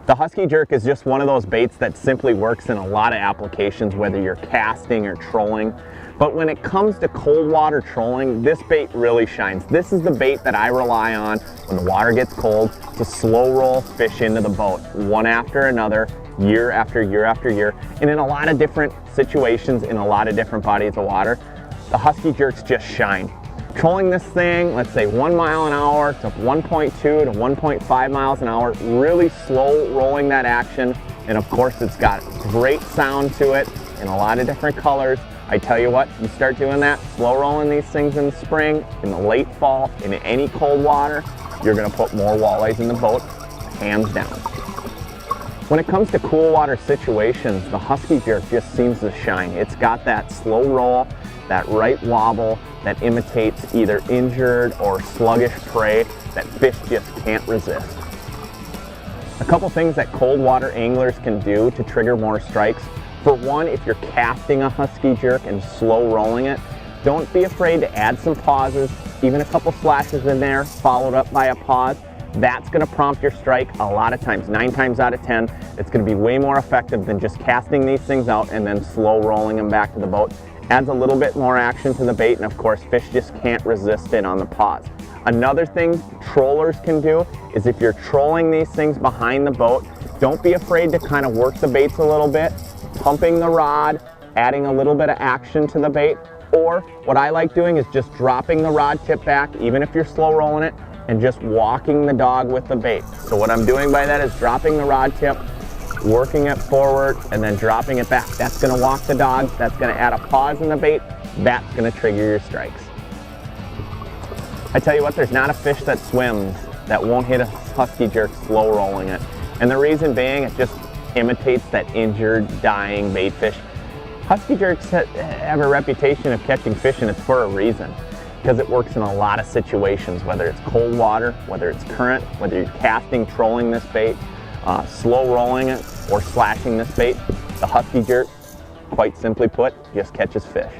The Husky jerk is just one of those baits that simply works in a lot of applications, whether you're casting or trolling. But when it comes to cold water trolling, this bait really shines. This is the bait that I rely on when the water gets cold to slow roll fish into the boat, one after another, year after year after year, and in a lot of different situations, in a lot of different bodies of water, the Husky jerks just shine. Trolling this thing, let's say 1 mile an hour to 1.2 to 1.5 miles an hour, really slow rolling that action. And of course, it's got great sound to it in a lot of different colors. I tell you what, you start doing that, slow rolling these things in the spring, in the late fall, in any cold water, you're gonna put more walleyes in the boat, hands down. When it comes to cool water situations, the Husky jerk just seems to shine. It's got that slow roll, that right wobble that imitates either injured or sluggish prey that fish just can't resist. A couple things that cold water anglers can do to trigger more strikes. For one, if you're casting a Husky jerk and slow rolling it, don't be afraid to add some pauses, even a couple slashes in there, followed up by a pause. That's gonna prompt your strike a lot of times, 9 times out of 10. It's gonna be way more effective than just casting these things out and then slow rolling them back to the boat. Adds a little bit more action to the bait, and of course, fish just can't resist it on the pause. Another thing trollers can do is if you're trolling these things behind the boat, don't be afraid to kind of work the baits a little bit, pumping the rod, adding a little bit of action to the bait, or what I like doing is just dropping the rod tip back, even if you're slow rolling it, and just walking the dog with the bait. So what I'm doing by that is dropping the rod tip, working it forward, and then dropping it back. That's gonna walk the dog, that's gonna add a pause in the bait, that's gonna trigger your strikes. I tell you what, there's not a fish that swims that won't hit a Husky jerk slow rolling it. And the reason being, it just imitates that injured, dying bait fish. Husky jerks have a reputation of catching fish, and it's for a reason, because it works in a lot of situations, whether it's cold water, whether it's current, whether you're casting, trolling this bait, slow rolling it, or slashing this bait. The Husky jerk, quite simply put, just catches fish.